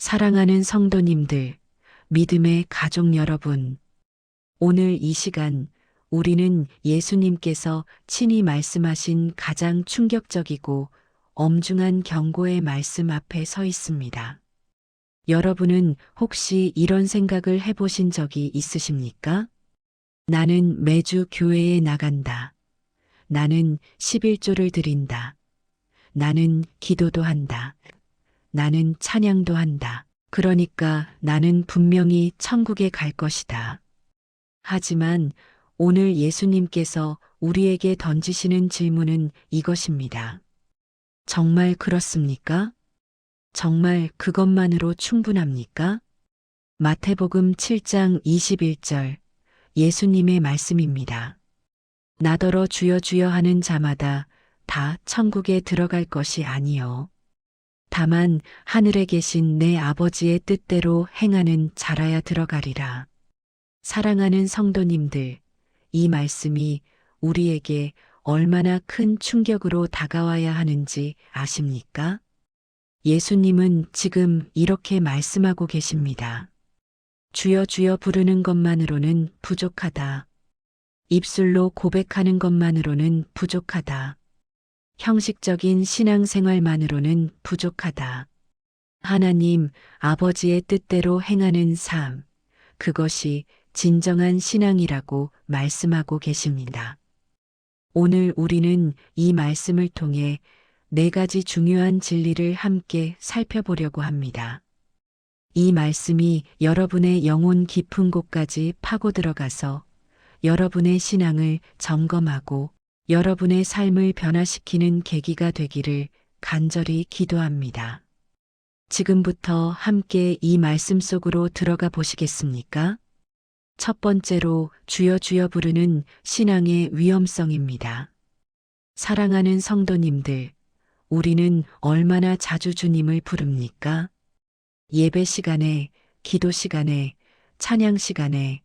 사랑하는 성도님들, 믿음의 가족 여러분, 오늘 이 시간 우리는 예수님께서 친히 말씀하신 가장 충격적이고 엄중한 경고의 말씀 앞에 서 있습니다. 여러분은 혹시 이런 생각을 해보신 적이 있으십니까? 나는 매주 교회에 나간다. 나는 11조를 드린다. 나는 기도도 한다. 나는 찬양도 한다. 그러니까 나는 분명히 천국에 갈 것이다. 하지만 오늘 예수님께서 우리에게 던지시는 질문은 이것입니다. 정말 그렇습니까? 정말 그것만으로 충분합니까? 마태복음 7장 21절 예수님의 말씀입니다. 나더러 주여 주여 하는 자마다 다 천국에 들어갈 것이 아니요. 다만 하늘에 계신 내 아버지의 뜻대로 행하는 자라야 들어가리라. 사랑하는 성도님들, 이 말씀이 우리에게 얼마나 큰 충격으로 다가와야 하는지 아십니까? 예수님은 지금 이렇게 말씀하고 계십니다. 주여 주여 부르는 것만으로는 부족하다. 입술로 고백하는 것만으로는 부족하다. 형식적인 신앙생활만으로는 부족하다. 하나님 아버지의 뜻대로 행하는 삶, 그것이 진정한 신앙이라고 말씀하고 계십니다. 오늘 우리는 이 말씀을 통해 4가지 중요한 진리를 함께 살펴보려고 합니다. 이 말씀이 여러분의 영혼 깊은 곳까지 파고 들어가서 여러분의 신앙을 점검하고 여러분의 삶을 변화시키는 계기가 되기를 간절히 기도합니다. 지금부터 함께 이 말씀 속으로 들어가 보시겠습니까? 첫 번째로 주여 주여 부르는 신앙의 위험성입니다. 사랑하는 성도님들, 우리는 얼마나 자주 주님을 부릅니까? 예배 시간에, 기도 시간에, 찬양 시간에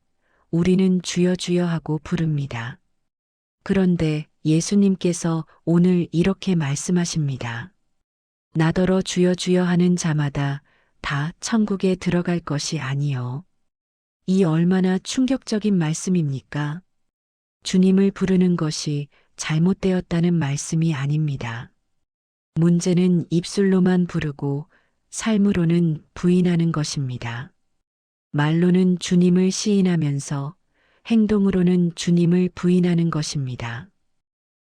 우리는 주여 주여 하고 부릅니다. 그런데 예수님께서 오늘 이렇게 말씀하십니다. 나더러 주여 주여 하는 자마다 다 천국에 들어갈 것이 아니요. 이 얼마나 충격적인 말씀입니까? 주님을 부르는 것이 잘못되었다는 말씀이 아닙니다. 문제는 입술로만 부르고 삶으로는 부인하는 것입니다. 말로는 주님을 시인하면서 행동으로는 주님을 부인하는 것입니다.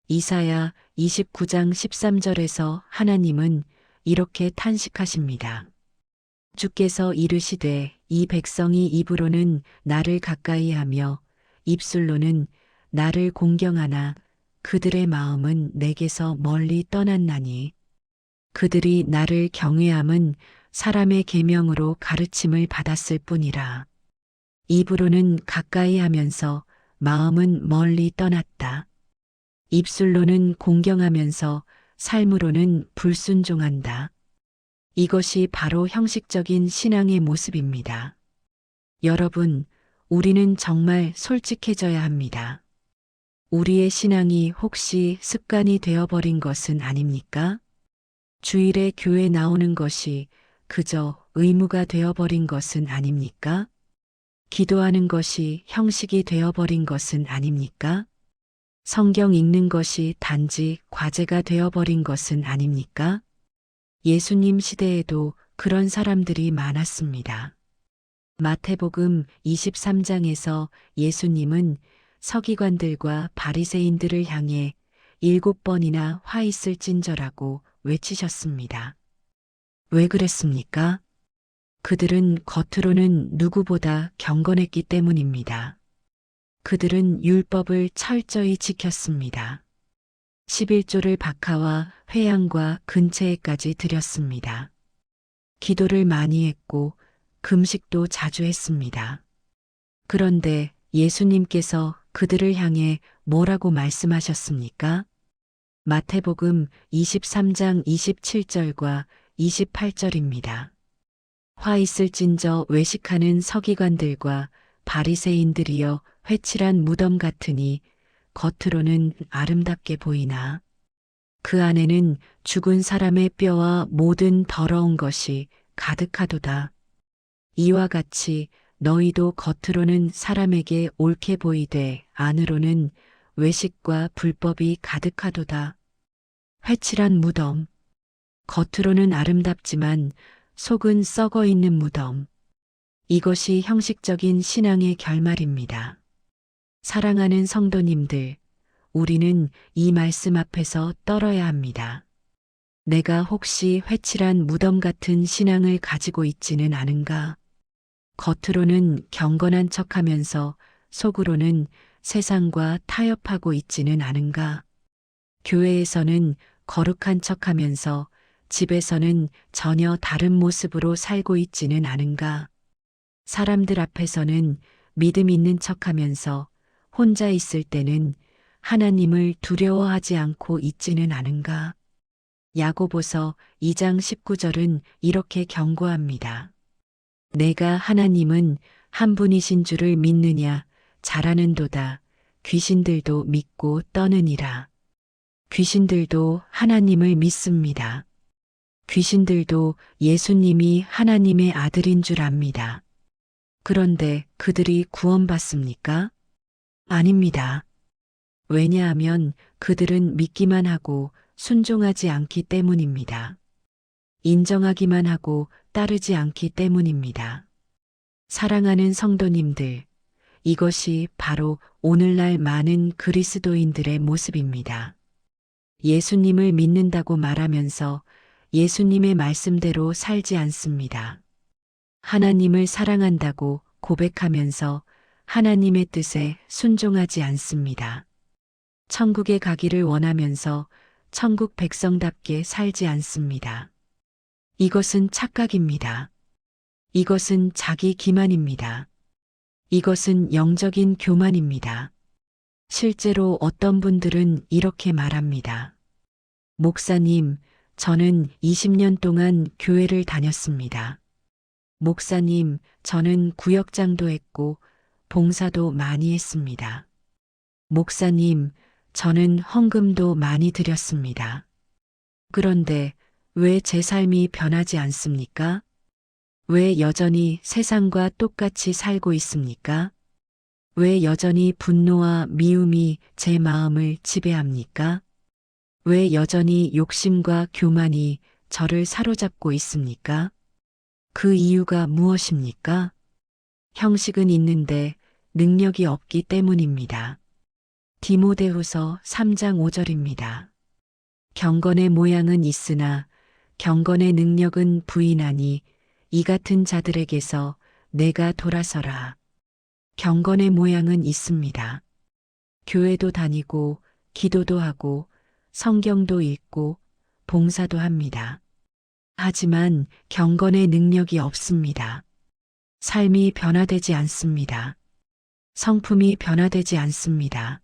이사야 29장 13절에서 하나님은 이렇게 탄식하십니다. 주께서 이르시되 이 백성이 입으로는 나를 가까이 하며 입술로는 나를 공경하나 그들의 마음은 내게서 멀리 떠났나니 그들이 나를 경외함은 사람의 계명으로 가르침을 받았을 뿐이라. 입으로는 가까이 하면서 마음은 멀리 떠났다. 입술로는 공경하면서 삶으로는 불순종한다. 이것이 바로 형식적인 신앙의 모습입니다. 여러분, 우리는 정말 솔직해져야 합니다. 우리의 신앙이 혹시 습관이 되어버린 것은 아닙니까? 주일에 교회 나오는 것이 그저 의무가 되어버린 것은 아닙니까? 기도하는 것이 형식이 되어버린 것은 아닙니까? 성경 읽는 것이 단지 과제가 되어버린 것은 아닙니까? 예수님 시대에도 그런 사람들이 많았습니다. 마태복음 23장에서 예수님은 서기관들과 바리새인들을 향해 7번이나 화 있을진저라고 외치셨습니다. 왜 그랬습니까? 그들은 겉으로는 누구보다 경건했기 때문입니다. 그들은 율법을 철저히 지켰습니다. 11조를 박하와 회양과 근체에까지 드렸습니다. 기도를 많이 했고 금식도 자주 했습니다. 그런데 예수님께서 그들을 향해 뭐라고 말씀하셨습니까? 마태복음 23장 27절과 28절입니다. 화 있을진저 외식하는 서기관들과 바리새인들이여 회칠한 무덤 같으니 겉으로는 아름답게 보이나 그 안에는 죽은 사람의 뼈와 모든 더러운 것이 가득하도다. 이와 같이 너희도 겉으로는 사람에게 옳게 보이되 안으로는 외식과 불법이 가득하도다. 회칠한 무덤. 겉으로는 아름답지만 속은 썩어 있는 무덤. 이것이 형식적인 신앙의 결말입니다. 사랑하는 성도님들, 우리는 이 말씀 앞에서 떨어야 합니다. 내가 혹시 회칠한 무덤 같은 신앙을 가지고 있지는 않은가? 겉으로는 경건한 척하면서 속으로는 세상과 타협하고 있지는 않은가? 교회에서는 거룩한 척하면서 집에서는 전혀 다른 모습으로 살고 있지는 않은가? 사람들 앞에서는 믿음 있는 척하면서 혼자 있을 때는 하나님을 두려워하지 않고 있지는 않은가? 야고보서 2장 19절은 이렇게 경고합니다. 내가 하나님은 한 분이신 줄을 믿느냐 잘하는도다. 귀신들도 믿고 떠느니라. 귀신들도 하나님을 믿습니다. 귀신들도 예수님이 하나님의 아들인 줄 압니다. 그런데 그들이 구원받습니까? 아닙니다. 왜냐하면 그들은 믿기만 하고 순종하지 않기 때문입니다. 인정하기만 하고 따르지 않기 때문입니다. 사랑하는 성도님들, 이것이 바로 오늘날 많은 그리스도인들의 모습입니다. 예수님을 믿는다고 말하면서 예수님의 말씀대로 살지 않습니다. 하나님을 사랑한다고 고백하면서 하나님의 뜻에 순종하지 않습니다. 천국에 가기를 원하면서 천국 백성답게 살지 않습니다. 이것은 착각입니다. 이것은 자기 기만입니다. 이것은 영적인 교만입니다. 실제로 어떤 분들은 이렇게 말합니다. 목사님, 저는 20년 동안 교회를 다녔습니다. 목사님, 저는 구역장도 했고 봉사도 많이 했습니다. 목사님, 저는 헌금도 많이 드렸습니다. 그런데 왜 제 삶이 변하지 않습니까? 왜 여전히 세상과 똑같이 살고 있습니까? 왜 여전히 분노와 미움이 제 마음을 지배합니까? 왜 여전히 욕심과 교만이 저를 사로잡고 있습니까? 그 이유가 무엇입니까? 형식은 있는데 능력이 없기 때문입니다. 디모데후서 3장 5절입니다. 경건의 모양은 있으나 경건의 능력은 부인하니 이 같은 자들에게서 내가 돌아서라. 경건의 모양은 있습니다. 교회도 다니고 기도도 하고 성경도 읽고 봉사도 합니다. 하지만 경건의 능력이 없습니다. 삶이 변화되지 않습니다. 성품이 변화되지 않습니다.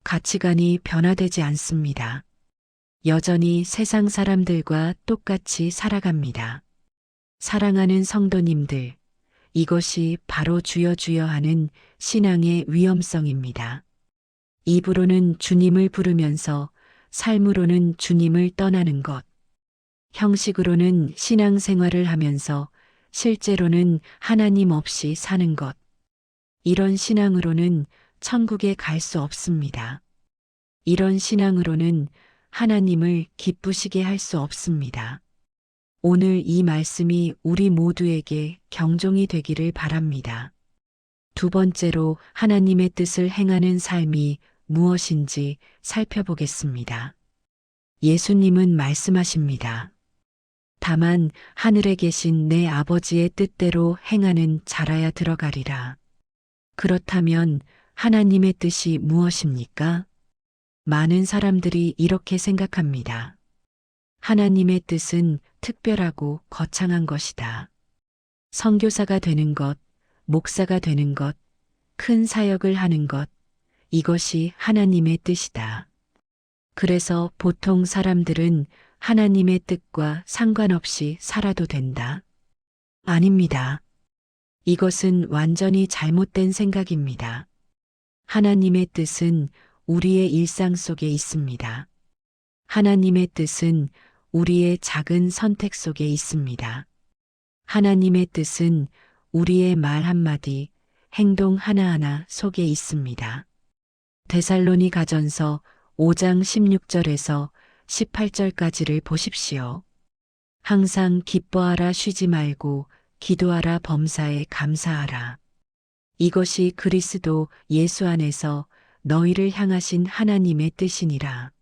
가치관이 변화되지 않습니다. 여전히 세상 사람들과 똑같이 살아갑니다. 사랑하는 성도님들, 이것이 바로 주여 주여 하는 신앙의 위험성입니다. 입으로는 주님을 부르면서 삶으로는 주님을 떠나는 것, 형식으로는 신앙생활을 하면서 실제로는 하나님 없이 사는 것, 이런 신앙으로는 천국에 갈 수 없습니다. 이런 신앙으로는 하나님을 기쁘시게 할 수 없습니다. 오늘 이 말씀이 우리 모두에게 경종이 되기를 바랍니다. 두 번째로 하나님의 뜻을 행하는 삶이 무엇인지 살펴보겠습니다. 예수님은 말씀하십니다. 다만 하늘에 계신 내 아버지의 뜻대로 행하는 자라야 들어가리라. 그렇다면 하나님의 뜻이 무엇입니까? 많은 사람들이 이렇게 생각합니다. 하나님의 뜻은 특별하고 거창한 것이다. 선교사가 되는 것, 목사가 되는 것, 큰 사역을 하는 것, 이것이 하나님의 뜻이다. 그래서 보통 사람들은 하나님의 뜻과 상관없이 살아도 된다. 아닙니다. 이것은 완전히 잘못된 생각입니다. 하나님의 뜻은 우리의 일상 속에 있습니다. 하나님의 뜻은 우리의 작은 선택 속에 있습니다. 하나님의 뜻은 우리의 말 한마디, 행동 하나하나 속에 있습니다. 데살로니가전서 5장 16절에서 18절까지를 보십시오. 항상 기뻐하라 쉬지 말고 기도하라 범사에 감사하라. 이것이 그리스도 예수 안에서 너희를 향하신 하나님의 뜻이니라.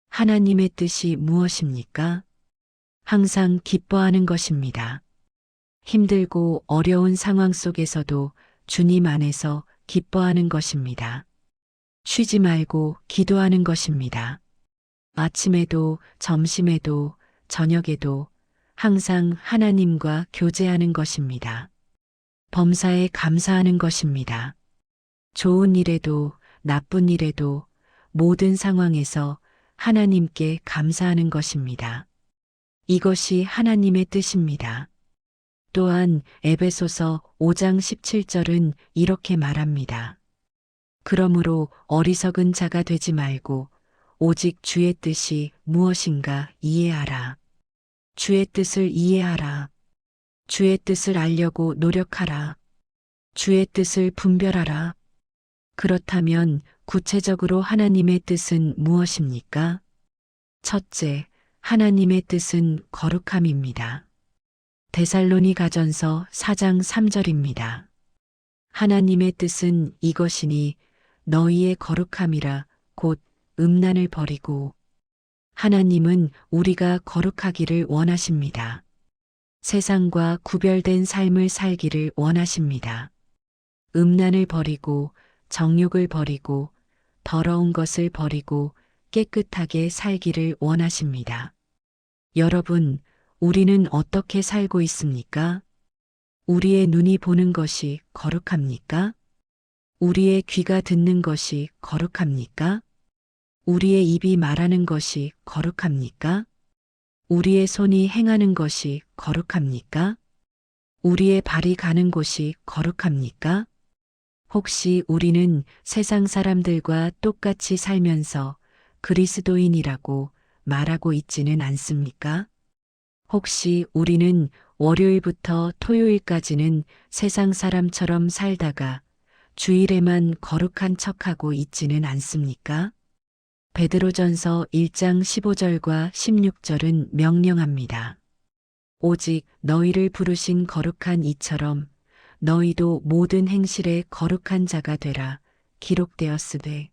하나님의 뜻이 무엇입니까? 항상 기뻐하는 것입니다. 힘들고 어려운 상황 속에서도 주님 안에서 기뻐하는 것입니다. 쉬지 말고 기도하는 것입니다. 아침에도 점심에도 저녁에도 항상 하나님과 교제하는 것입니다. 범사에 감사하는 것입니다. 좋은 일에도 나쁜 일에도 모든 상황에서 하나님께 감사하는 것입니다. 이것이 하나님의 뜻입니다. 또한 에베소서 5장 17절은 이렇게 말합니다. 그러므로 어리석은 자가 되지 말고 오직 주의 뜻이 무엇인가 이해하라. 주의 뜻을 이해하라. 주의 뜻을 알려고 노력하라. 주의 뜻을 분별하라. 그렇다면 구체적으로 하나님의 뜻은 무엇입니까? 첫째, 하나님의 뜻은 거룩함입니다. 데살로니가전서 4장 3절입니다. 하나님의 뜻은 이것이니 너희의 거룩함이라 곧 음란을 버리고. 하나님은 우리가 거룩하기를 원하십니다. 세상과 구별된 삶을 살기를 원하십니다. 음란을 버리고 정욕을 버리고 더러운 것을 버리고 깨끗하게 살기를 원하십니다. 여러분, 우리는 어떻게 살고 있습니까? 우리의 눈이 보는 것이 거룩합니까? 우리의 귀가 듣는 것이 거룩합니까? 우리의 입이 말하는 것이 거룩합니까? 우리의 손이 행하는 것이 거룩합니까? 우리의 발이 가는 곳이 거룩합니까? 혹시 우리는 세상 사람들과 똑같이 살면서 그리스도인이라고 말하고 있지는 않습니까? 혹시 우리는 월요일부터 토요일까지는 세상 사람처럼 살다가 주일에만 거룩한 척하고 있지는 않습니까? 베드로전서 1장 15절과 16절은 명령합니다. 오직 너희를 부르신 거룩한 이처럼 너희도 모든 행실에 거룩한 자가 되라 기록되었으되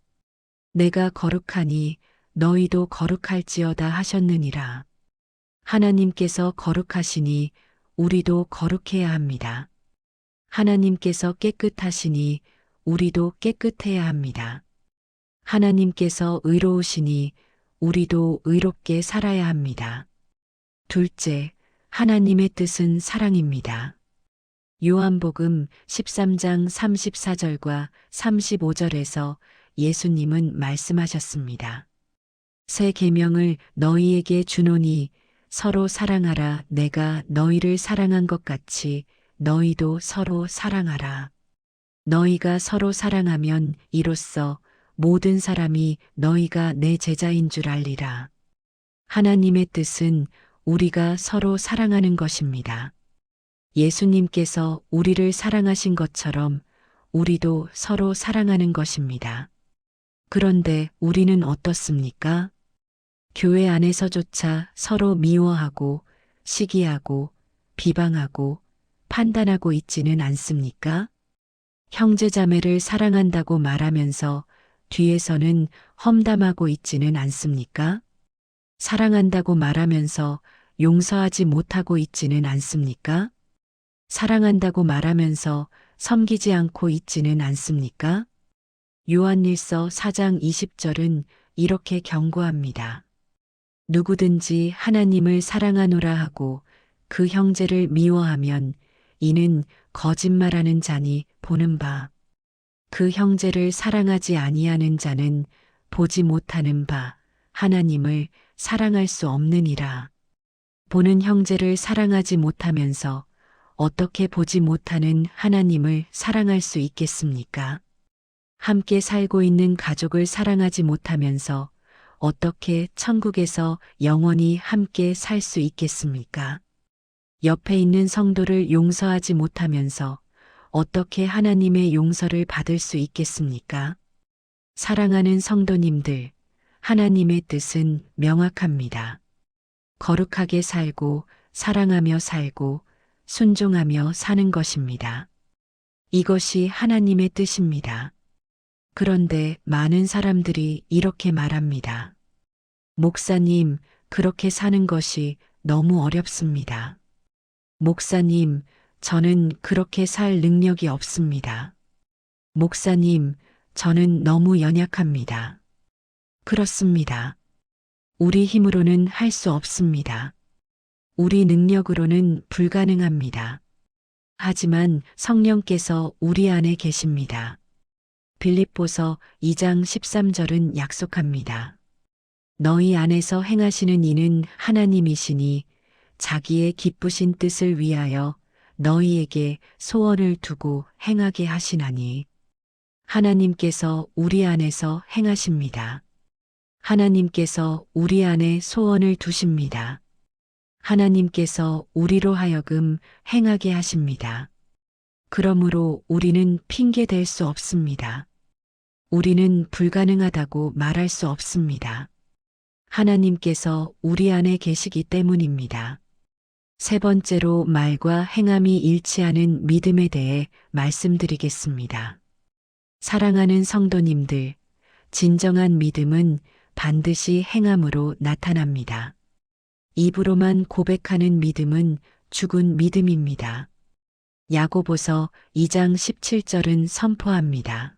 내가 거룩하니 너희도 거룩할지어다 하셨느니라. 하나님께서 거룩하시니 우리도 거룩해야 합니다. 하나님께서 깨끗하시니 우리도 깨끗해야 합니다. 하나님께서 의로우시니 우리도 의롭게 살아야 합니다. 둘째, 하나님의 뜻은 사랑입니다. 요한복음 13장 34절과 35절에서 예수님은 말씀하셨습니다. 새 계명을 너희에게 주노니 서로 사랑하라. 내가 너희를 사랑한 것 같이 너희도 서로 사랑하라. 너희가 서로 사랑하면 이로써 모든 사람이 너희가 내 제자인 줄 알리라. 하나님의 뜻은 우리가 서로 사랑하는 것입니다. 예수님께서 우리를 사랑하신 것처럼 우리도 서로 사랑하는 것입니다. 그런데 우리는 어떻습니까? 교회 안에서조차 서로 미워하고 시기하고 비방하고 판단하고 있지는 않습니까? 형제자매를 사랑한다고 말하면서 뒤에서는 험담하고 있지는 않습니까? 사랑한다고 말하면서 용서하지 못하고 있지는 않습니까? 사랑한다고 말하면서 섬기지 않고 있지는 않습니까? 요한일서 4장 20절은 이렇게 경고합니다. 누구든지 하나님을 사랑하노라 하고 그 형제를 미워하면 이는 거짓말하는 자니 보는 바. 그 형제를 사랑하지 아니하는 자는 보지 못하는 바 하나님을 사랑할 수 없느니라. 보는 형제를 사랑하지 못하면서 어떻게 보지 못하는 하나님을 사랑할 수 있겠습니까? 함께 살고 있는 가족을 사랑하지 못하면서 어떻게 천국에서 영원히 함께 살 수 있겠습니까? 옆에 있는 성도를 용서하지 못하면서 어떻게 하나님의 용서를 받을 수 있겠습니까? 사랑하는 성도님들, 하나님의 뜻은 명확합니다. 거룩하게 살고, 사랑하며 살고, 순종하며 사는 것입니다. 이것이 하나님의 뜻입니다. 그런데 많은 사람들이 이렇게 말합니다. 목사님, 그렇게 사는 것이 너무 어렵습니다. 목사님, 저는 그렇게 살 능력이 없습니다. 목사님, 저는 너무 연약합니다. 그렇습니다. 우리 힘으로는 할 수 없습니다. 우리 능력으로는 불가능합니다. 하지만 성령께서 우리 안에 계십니다. 빌립보서 2장 13절은 약속합니다. 너희 안에서 행하시는 이는 하나님이시니 자기의 기쁘신 뜻을 위하여 너희에게 소원을 두고 행하게 하시나니. 하나님께서 우리 안에서 행하십니다. 하나님께서 우리 안에 소원을 두십니다. 하나님께서 우리로 하여금 행하게 하십니다. 그러므로 우리는 핑계 댈 수 없습니다. 우리는 불가능하다고 말할 수 없습니다. 하나님께서 우리 안에 계시기 때문입니다. 세 번째로 말과 행함이 일치하는 믿음에 대해 말씀드리겠습니다. 사랑하는 성도님들, 진정한 믿음은 반드시 행함으로 나타납니다. 입으로만 고백하는 믿음은 죽은 믿음입니다. 야고보서 2장 17절은 선포합니다.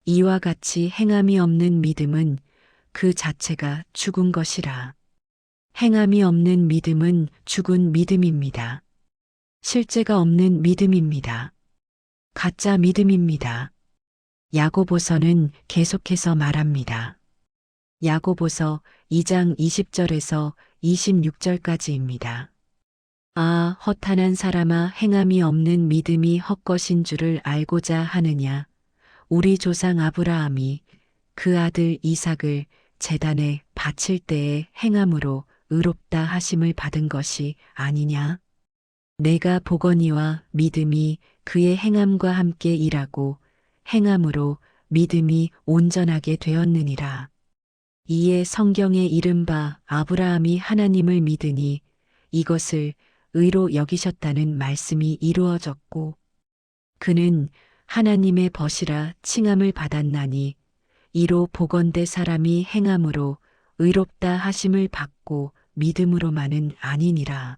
이와 같이 행함이 없는 믿음은 그 자체가 죽은 것이라. 행함이 없는 믿음은 죽은 믿음입니다. 실제가 없는 믿음입니다. 가짜 믿음입니다. 야고보서는 계속해서 말합니다. 야고보서 2장 20절에서 26절까지입니다. 아, 허탄한 사람아, 행함이 없는 믿음이 헛것인 줄을 알고자 하느냐. 우리 조상 아브라함이 그 아들 이삭을 제단에 바칠 때에 행함으로 의롭다 하심을 받은 것이 아니냐. 내가 보거니와 믿음이 그의 행함과 함께 일하고 행함으로 믿음이 온전하게 되었느니라. 이에 성경에 이른바 아브라함이 하나님을 믿으니 이것을 의로 여기셨다는 말씀이 이루어졌고 그는 하나님의 벗이라 칭함을 받았나니 이로 보건대 사람이 행함으로 의롭다 하심을 받고 믿음으로만은 아니니라.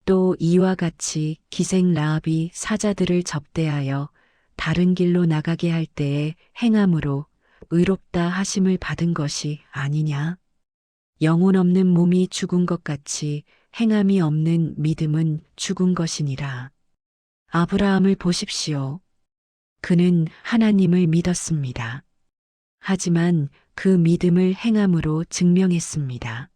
또 이와 같이 기생 라합이 사자들을 접대하여 다른 길로 나가게 할 때에 행함으로 의롭다 하심을 받은 것이 아니냐. 영혼 없는 몸이 죽은 것 같이 행함이 없는 믿음은 죽은 것이니라. 아브라함을 보십시오. 그는 하나님을 믿었습니다. 하지만 그 믿음을 행함으로 증명했습니다.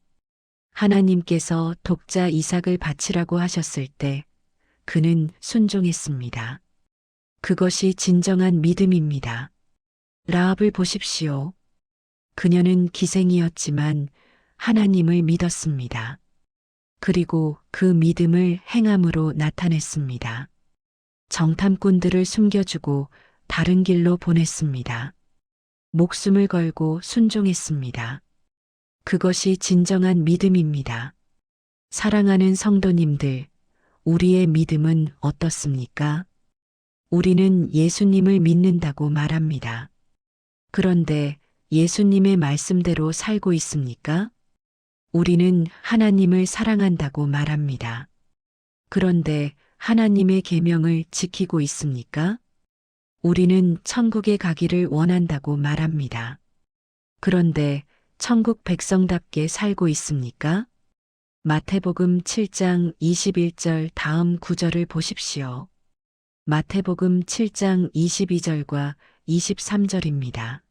하나님께서 독자 이삭을 바치라고 하셨을 때 그는 순종했습니다. 그것이 진정한 믿음입니다. 라합을 보십시오. 그녀는 기생이었지만 하나님을 믿었습니다. 그리고 그 믿음을 행함으로 나타냈습니다. 정탐꾼들을 숨겨주고 다른 길로 보냈습니다. 목숨을 걸고 순종했습니다. 그것이 진정한 믿음입니다. 사랑하는 성도님들, 우리의 믿음은 어떻습니까? 우리는 예수님을 믿는다고 말합니다. 그런데 예수님의 말씀대로 살고 있습니까? 우리는 하나님을 사랑한다고 말합니다. 그런데 하나님의 계명을 지키고 있습니까? 우리는 천국에 가기를 원한다고 말합니다. 그런데 천국 백성답게 살고 있습니까? 마태복음 7장 21절 다음 구절을 보십시오. 마태복음 7장 22절과 23절입니다.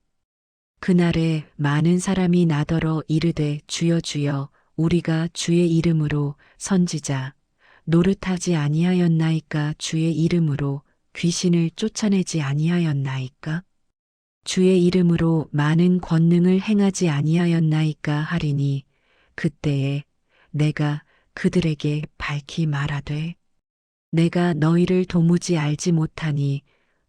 그날에 많은 사람이 나더러 이르되 주여 주여 우리가 주의 이름으로 선지자 노릇하지 아니하였나이까 주의 이름으로 귀신을 쫓아내지 아니하였나이까 주의 이름으로 많은 권능을 행하지 아니하였나이까 하리니 그때에 내가 그들에게 밝히 말하되 내가 너희를 도무지 알지 못하니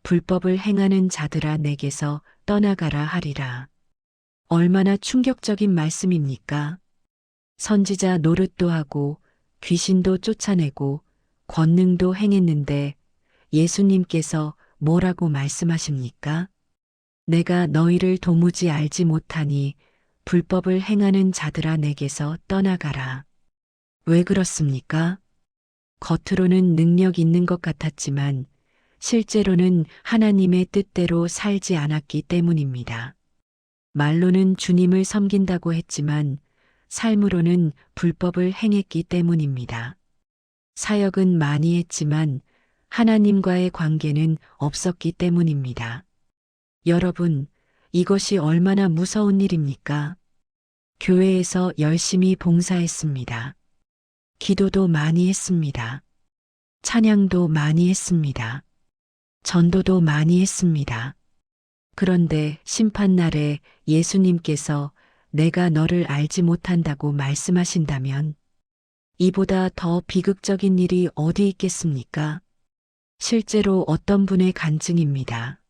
불법을 행하는 자들아 내게서 떠나가라 하리라. 얼마나 충격적인 말씀입니까? 선지자 노릇도 하고 귀신도 쫓아내고 권능도 행했는데 예수님께서 뭐라고 말씀하십니까? 내가 너희를 도무지 알지 못하니 불법을 행하는 자들아 내게서 떠나가라. 왜 그렇습니까? 겉으로는 능력 있는 것 같았지만 실제로는 하나님의 뜻대로 살지 않았기 때문입니다. 말로는 주님을 섬긴다고 했지만 삶으로는 불법을 행했기 때문입니다. 사역은 많이 했지만 하나님과의 관계는 없었기 때문입니다. 여러분, 이것이 얼마나 무서운 일입니까? 교회에서 열심히 봉사했습니다. 기도도 많이 했습니다. 찬양도 많이 했습니다. 전도도 많이 했습니다. 그런데 심판날에 예수님께서 내가 너를 알지 못한다고 말씀하신다면 이보다 더 비극적인 일이 어디 있겠습니까? 실제로 어떤 분의 간증입니다.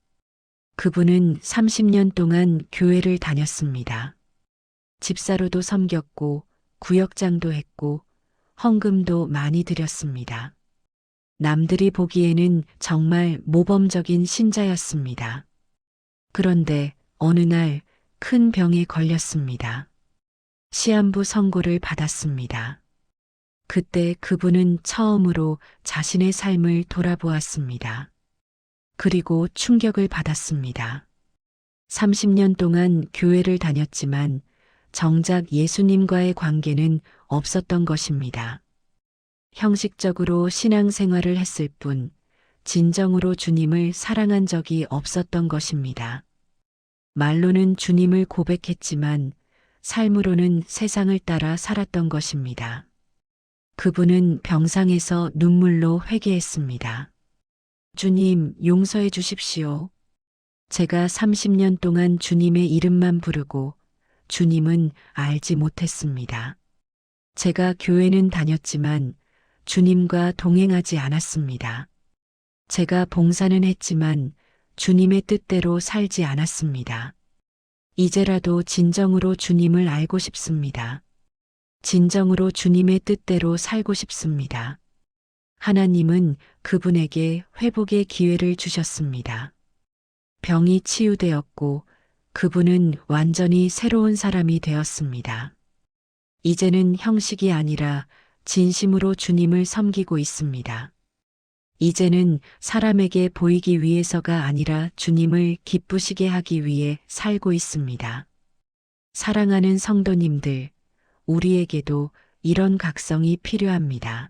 그분은 30년 동안 교회를 다녔습니다. 집사로도 섬겼고 구역장도 했고 헌금도 많이 드렸습니다. 남들이 보기에는 정말 모범적인 신자였습니다. 그런데 어느 날 큰 병에 걸렸습니다. 시한부 선고를 받았습니다. 그때 그분은 처음으로 자신의 삶을 돌아보았습니다. 그리고 충격을 받았습니다. 30년 동안 교회를 다녔지만 정작 예수님과의 관계는 없었던 것입니다. 형식적으로 신앙생활을 했을 뿐 진정으로 주님을 사랑한 적이 없었던 것입니다. 말로는 주님을 고백했지만 삶으로는 세상을 따라 살았던 것입니다. 그분은 병상에서 눈물로 회개했습니다. 주님, 용서해 주십시오. 제가 30년 동안 주님의 이름만 부르고 주님은 알지 못했습니다. 제가 교회는 다녔지만 주님과 동행하지 않았습니다. 제가 봉사는 했지만 주님의 뜻대로 살지 않았습니다. 이제라도 진정으로 주님을 알고 싶습니다. 진정으로 주님의 뜻대로 살고 싶습니다. 하나님은 그분에게 회복의 기회를 주셨습니다. 병이 치유되었고 그분은 완전히 새로운 사람이 되었습니다. 이제는 형식이 아니라 진심으로 주님을 섬기고 있습니다. 이제는 사람에게 보이기 위해서가 아니라 주님을 기쁘시게 하기 위해 살고 있습니다. 사랑하는 성도님들, 우리에게도 이런 각성이 필요합니다.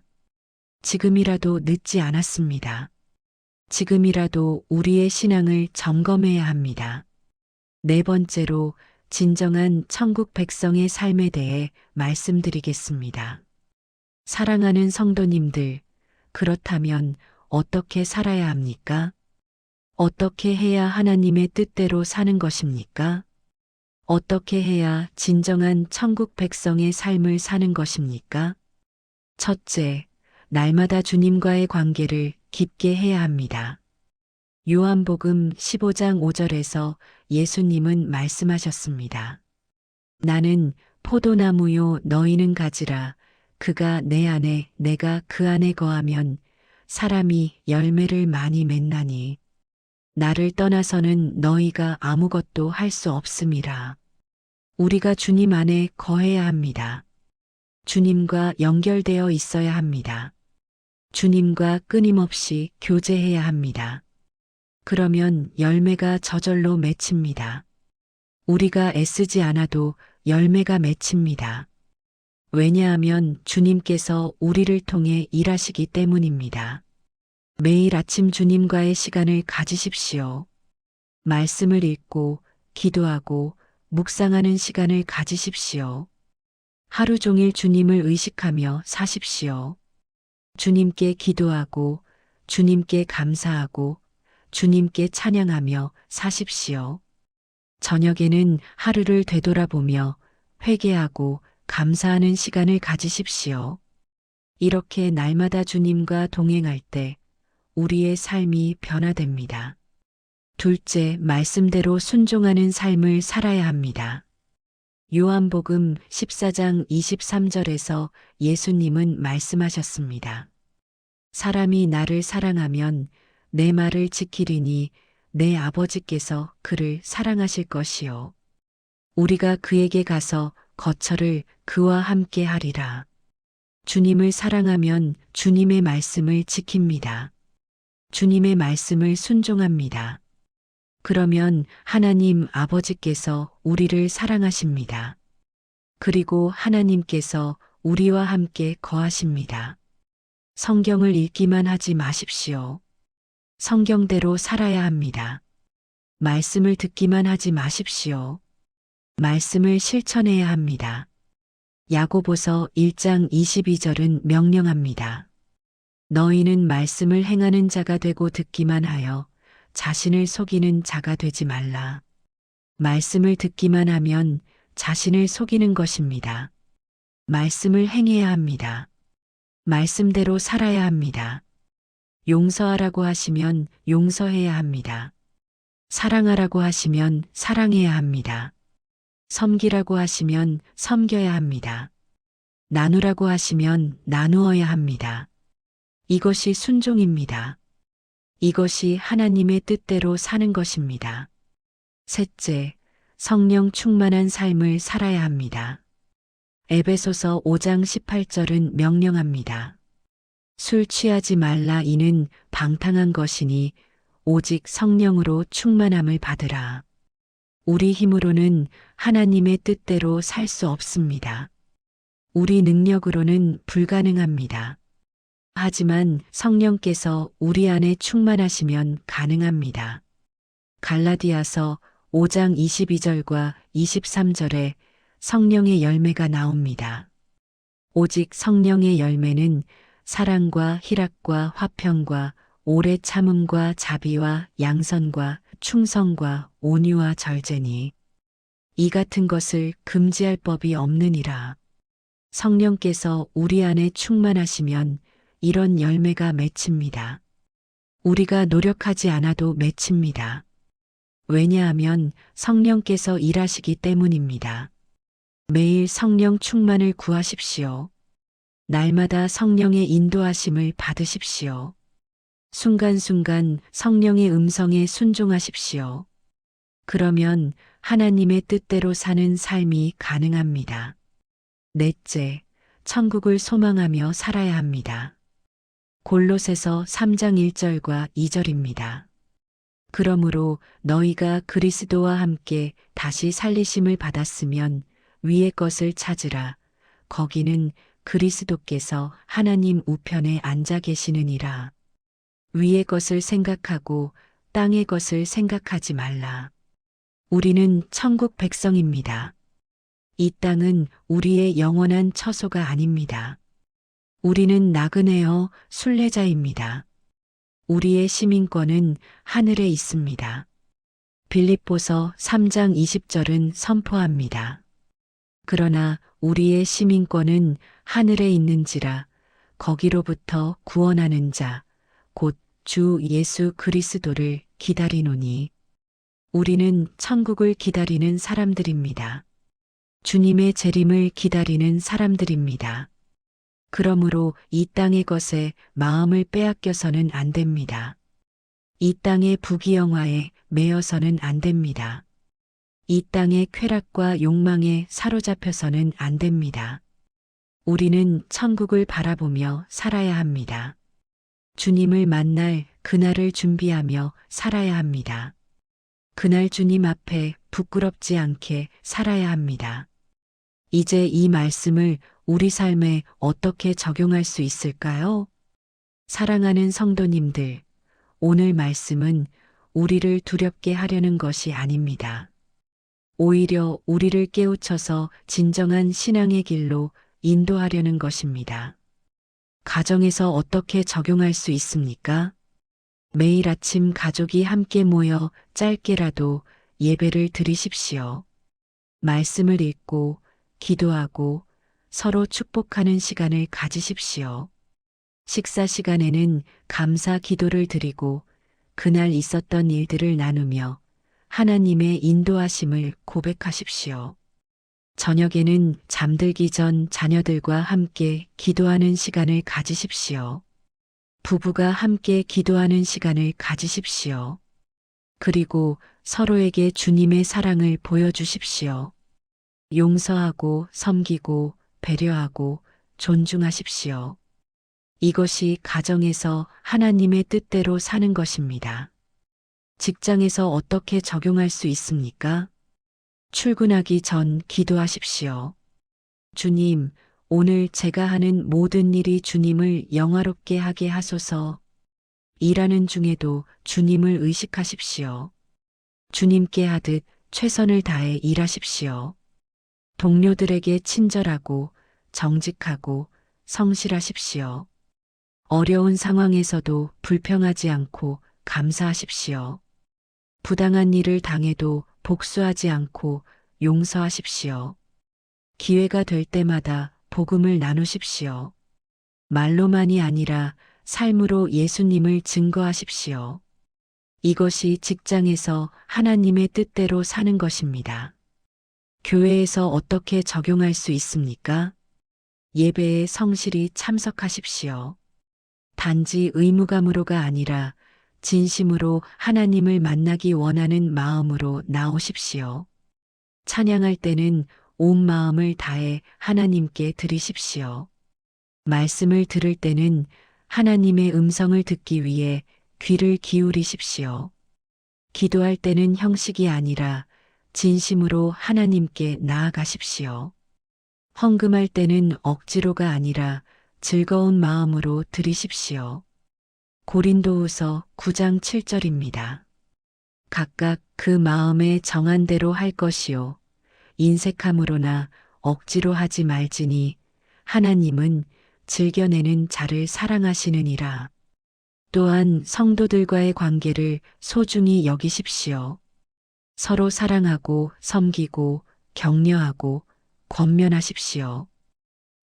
지금이라도 늦지 않았습니다. 지금이라도 우리의 신앙을 점검해야 합니다. 네 번째로 진정한 천국 백성의 삶에 대해 말씀드리겠습니다. 사랑하는 성도님들, 그렇다면 어떻게 살아야 합니까? 어떻게 해야 하나님의 뜻대로 사는 것입니까? 어떻게 해야 진정한 천국 백성의 삶을 사는 것입니까? 첫째, 날마다 주님과의 관계를 깊게 해야 합니다. 요한복음 15장 5절에서 예수님은 말씀하셨습니다. 나는 포도나무요 너희는 가지라. 그가 내 안에 내가 그 안에 거하면 사람이 열매를 많이 맺나니 나를 떠나서는 너희가 아무것도 할 수 없음이라. 우리가 주님 안에 거해야 합니다. 주님과 연결되어 있어야 합니다. 주님과 끊임없이 교제해야 합니다. 그러면 열매가 저절로 맺힙니다. 우리가 애쓰지 않아도 열매가 맺힙니다. 왜냐하면 주님께서 우리를 통해 일하시기 때문입니다. 매일 아침 주님과의 시간을 가지십시오. 말씀을 읽고 기도하고 묵상하는 시간을 가지십시오. 하루 종일 주님을 의식하며 사십시오. 주님께 기도하고 주님께 감사하고 주님께 찬양하며 사십시오. 저녁에는 하루를 되돌아보며 회개하고 감사하는 시간을 가지십시오. 이렇게 날마다 주님과 동행할 때 우리의 삶이 변화됩니다. 둘째, 말씀대로 순종하는 삶을 살아야 합니다. 요한복음 14장 23절에서 예수님은 말씀하셨습니다. 사람이 나를 사랑하면 내 말을 지키리니 내 아버지께서 그를 사랑하실 것이요. 우리가 그에게 가서 거처를 그와 함께 하리라. 주님을 사랑하면 주님의 말씀을 지킵니다. 주님의 말씀을 순종합니다. 그러면 하나님 아버지께서 우리를 사랑하십니다. 그리고 하나님께서 우리와 함께 거하십니다. 성경을 읽기만 하지 마십시오. 성경대로 살아야 합니다. 말씀을 듣기만 하지 마십시오. 말씀을 실천해야 합니다. 야고보서 1장 22절은 명령합니다. 너희는 말씀을 행하는 자가 되고 듣기만 하여 자신을 속이는 자가 되지 말라. 말씀을 듣기만 하면 자신을 속이는 것입니다. 말씀을 행해야 합니다. 말씀대로 살아야 합니다. 용서하라고 하시면 용서해야 합니다. 사랑하라고 하시면 사랑해야 합니다. 섬기라고 하시면 섬겨야 합니다. 나누라고 하시면 나누어야 합니다. 이것이 순종입니다. 이것이 하나님의 뜻대로 사는 것입니다. 셋째, 성령 충만한 삶을 살아야 합니다. 에베소서 5장 18절은 명령합니다. 술 취하지 말라 이는 방탕한 것이니 오직 성령으로 충만함을 받으라. 우리 힘으로는 하나님의 뜻대로 살 수 없습니다. 우리 능력으로는 불가능합니다. 하지만 성령께서 우리 안에 충만하시면 가능합니다. 갈라디아서 5장 22절과 23절에 성령의 열매가 나옵니다. 오직 성령의 열매는 사랑과 희락과 화평과 오래 참음과 자비와 양선과 충성과 온유와 절제니 이 같은 것을 금지할 법이 없느니라. 성령께서 우리 안에 충만하시면 이런 열매가 맺힙니다. 우리가 노력하지 않아도 맺힙니다. 왜냐하면 성령께서 일하시기 때문입니다. 매일 성령 충만을 구하십시오. 날마다 성령의 인도하심을 받으십시오. 순간순간 성령의 음성에 순종하십시오. 그러면 하나님의 뜻대로 사는 삶이 가능합니다. 넷째, 천국을 소망하며 살아야 합니다. 골로새서 3장 1절과 2절입니다. 그러므로 너희가 그리스도와 함께 다시 살리심을 받았으면 위의 것을 찾으라. 거기는 그리스도께서 하나님 우편에 앉아 계시느니라. 위의 것을 생각하고 땅의 것을 생각하지 말라. 우리는 천국 백성입니다. 이 땅은 우리의 영원한 처소가 아닙니다. 우리는 나그네여 순례자입니다. 우리의 시민권은 하늘에 있습니다. 빌립보서 3장 20절은 선포합니다. 그러나 우리의 시민권은 하늘에 있는지라 거기로부터 구원하는 자, 곧 주 예수 그리스도를 기다리노니 우리는 천국을 기다리는 사람들입니다. 주님의 재림을 기다리는 사람들입니다. 그러므로 이 땅의 것에 마음을 빼앗겨서는 안 됩니다. 이 땅의 부귀영화에 매여서는 안 됩니다. 이 땅의 쾌락과 욕망에 사로잡혀서는 안 됩니다. 우리는 천국을 바라보며 살아야 합니다. 주님을 만날 그날을 준비하며 살아야 합니다. 그날 주님 앞에 부끄럽지 않게 살아야 합니다. 이제 이 말씀을 우리 삶에 어떻게 적용할 수 있을까요? 사랑하는 성도님들, 오늘 말씀은 우리를 두렵게 하려는 것이 아닙니다. 오히려 우리를 깨우쳐서 진정한 신앙의 길로 인도하려는 것입니다. 가정에서 어떻게 적용할 수 있습니까? 매일 아침 가족이 함께 모여 짧게라도 예배를 드리십시오. 말씀을 읽고 기도하고 서로 축복하는 시간을 가지십시오. 식사 시간에는 감사 기도를 드리고 그날 있었던 일들을 나누며 하나님의 인도하심을 고백하십시오. 저녁에는 잠들기 전 자녀들과 함께 기도하는 시간을 가지십시오. 부부가 함께 기도하는 시간을 가지십시오. 그리고 서로에게 주님의 사랑을 보여주십시오. 용서하고 섬기고 배려하고 존중하십시오. 이것이 가정에서 하나님의 뜻대로 사는 것입니다. 직장에서 어떻게 적용할 수 있습니까? 출근하기 전 기도하십시오. 주님, 오늘 제가 하는 모든 일이 주님을 영화롭게 하게 하소서. 일하는 중에도 주님을 의식하십시오. 주님께 하듯 최선을 다해 일하십시오. 동료들에게 친절하고 정직하고 성실하십시오. 어려운 상황에서도 불평하지 않고 감사하십시오. 부당한 일을 당해도 복수하지 않고 용서하십시오. 기회가 될 때마다 복음을 나누십시오. 말로만이 아니라 삶으로 예수님을 증거하십시오. 이것이 직장에서 하나님의 뜻대로 사는 것입니다. 교회에서 어떻게 적용할 수 있습니까? 예배에 성실히 참석하십시오. 단지 의무감으로가 아니라 진심으로 하나님을 만나기 원하는 마음으로 나오십시오. 찬양할 때는 온 마음을 다해 하나님께 드리십시오. 말씀을 들을 때는 하나님의 음성을 듣기 위해 귀를 기울이십시오. 기도할 때는 형식이 아니라 진심으로 하나님께 나아가십시오. 헌금할 때는 억지로가 아니라 즐거운 마음으로 드리십시오. 고린도후서 9장 7절입니다. 각각 그 마음에 정한 대로 할 것이요. 인색함으로나 억지로 하지 말지니 하나님은 즐겨내는 자를 사랑하시느니라. 또한 성도들과의 관계를 소중히 여기십시오. 서로 사랑하고 섬기고 격려하고 권면하십시오.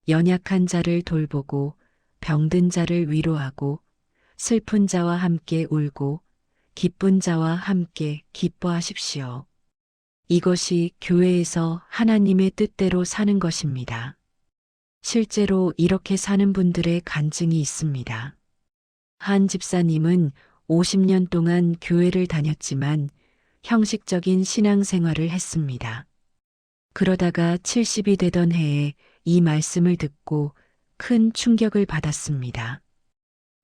연약한 자를 돌보고 병든 자를 위로하고 슬픈 자와 함께 울고 기쁜 자와 함께 기뻐하십시오. 이것이 교회에서 하나님의 뜻대로 사는 것입니다. 실제로 이렇게 사는 분들의 간증이 있습니다. 한 집사님은 50년 동안 교회를 다녔지만 형식적인 신앙생활을 했습니다. 그러다가 70이 되던 해에 이 말씀을 듣고 큰 충격을 받았습니다.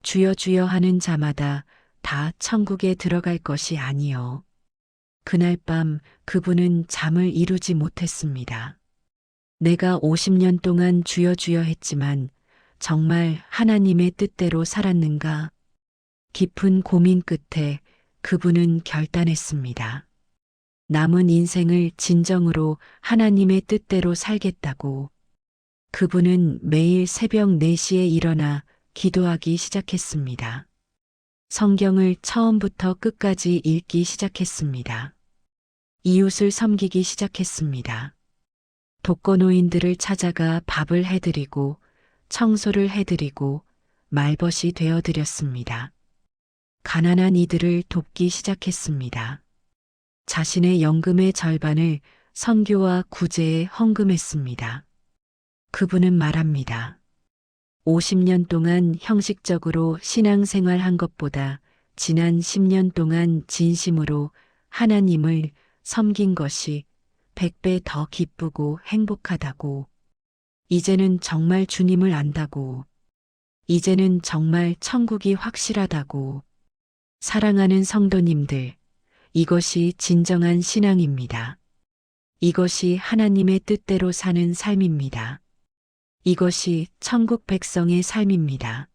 주여 주여 하는 자마다 다 천국에 들어갈 것이 아니요. 그날 밤 그분은 잠을 이루지 못했습니다. 내가 50년 동안 주여 주여 했지만 정말 하나님의 뜻대로 살았는가? 깊은 고민 끝에 그분은 결단했습니다. 남은 인생을 진정으로 하나님의 뜻대로 살겠다고. 그분은 매일 새벽 4시에 일어나 기도하기 시작했습니다. 성경을 처음부터 끝까지 읽기 시작했습니다. 이웃을 섬기기 시작했습니다. 독거노인들을 찾아가 밥을 해드리고 청소를 해드리고 말벗이 되어드렸습니다. 가난한 이들을 돕기 시작했습니다. 자신의 연금의 절반을 선교와 구제에 헌금했습니다. 그분은 말합니다. 50년 동안 형식적으로 신앙생활 한 것보다 지난 10년 동안 진심으로 하나님을 섬긴 것이 100배 더 기쁘고 행복하다고. 이제는 정말 주님을 안다고. 이제는 정말 천국이 확실하다고. 사랑하는 성도님들, 이것이 진정한 신앙입니다. 이것이 하나님의 뜻대로 사는 삶입니다. 이것이 천국 백성의 삶입니다.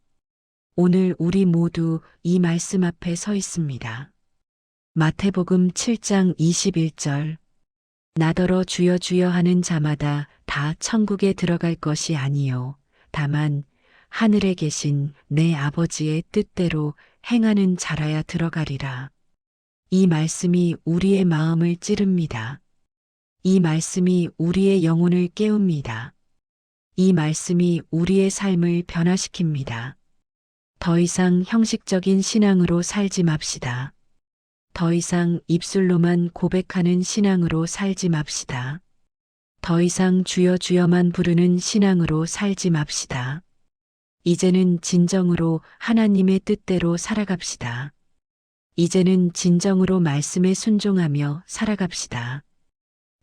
오늘 우리 모두 이 말씀 앞에 서 있습니다. 마태복음 7장 21절. 나더러 주여 주여 하는 자마다 다 천국에 들어갈 것이 아니요 다만 하늘에 계신 내 아버지의 뜻대로 행하는 자라야 들어가리라. 이 말씀이 우리의 마음을 찌릅니다. 이 말씀이 우리의 영혼을 깨웁니다. 이 말씀이 우리의 삶을 변화시킵니다. 더 이상 형식적인 신앙으로 살지 맙시다. 더 이상 입술로만 고백하는 신앙으로 살지 맙시다. 더 이상 주여 주여만 부르는 신앙으로 살지 맙시다. 이제는 진정으로 하나님의 뜻대로 살아갑시다. 이제는 진정으로 말씀에 순종하며 살아갑시다.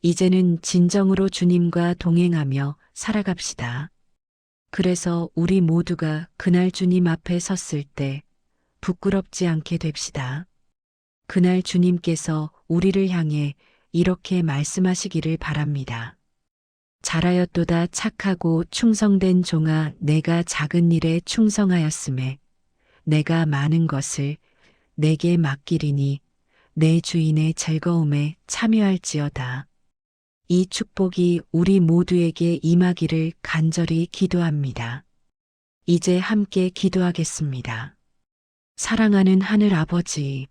이제는 진정으로 주님과 동행하며 살아갑시다. 그래서 우리 모두가 그날 주님 앞에 섰을 때 부끄럽지 않게 됩시다. 그날 주님께서 우리를 향해 이렇게 말씀하시기를 바랍니다. 잘하였도다 착하고 충성된 종아, 내가 작은 일에 충성하였음에 내가 많은 것을 내게 맡기리니 내 주인의 즐거움에 참여할지어다. 이 축복이 우리 모두에게 임하기를 간절히 기도합니다. 이제 함께 기도하겠습니다. 사랑하는 하늘 아버지,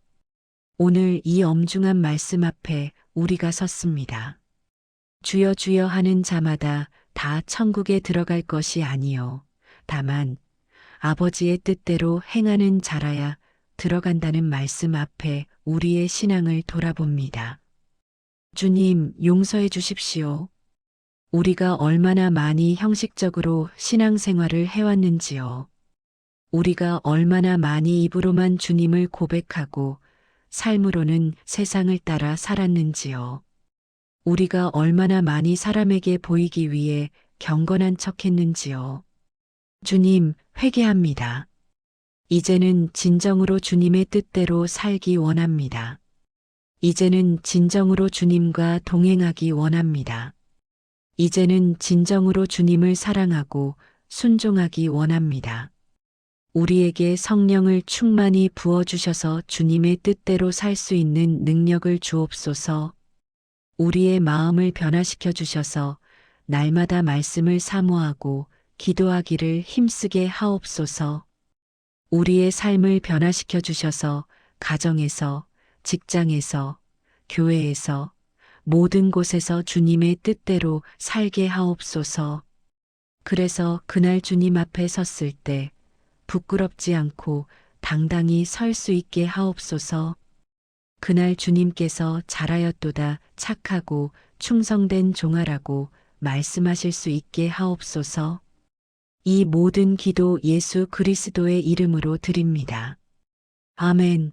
오늘 이 엄중한 말씀 앞에 우리가 섰습니다. 주여 주여 하는 자마다 다 천국에 들어갈 것이 아니요 다만 아버지의 뜻대로 행하는 자라야 들어간다는 말씀 앞에 우리의 신앙을 돌아봅니다. 주님, 용서해 주십시오. 우리가 얼마나 많이 형식적으로 신앙생활을 해왔는지요. 우리가 얼마나 많이 입으로만 주님을 고백하고 삶으로는 세상을 따라 살았는지요. 우리가 얼마나 많이 사람에게 보이기 위해 경건한 척 했는지요. 주님, 회개합니다. 이제는 진정으로 주님의 뜻대로 살기 원합니다. 이제는 진정으로 주님과 동행하기 원합니다. 이제는 진정으로 주님을 사랑하고 순종하기 원합니다. 우리에게 성령을 충만히 부어주셔서 주님의 뜻대로 살 수 있는 능력을 주옵소서. 우리의 마음을 변화시켜 주셔서 날마다 말씀을 사모하고 기도하기를 힘쓰게 하옵소서. 우리의 삶을 변화시켜 주셔서 가정에서, 직장에서, 교회에서, 모든 곳에서 주님의 뜻대로 살게 하옵소서. 그래서 그날 주님 앞에 섰을 때 부끄럽지 않고 당당히 설 수 있게 하옵소서. 그날 주님께서 잘하였도다 착하고 충성된 종아라고 말씀하실 수 있게 하옵소서. 이 모든 기도 예수 그리스도의 이름으로 드립니다. 아멘.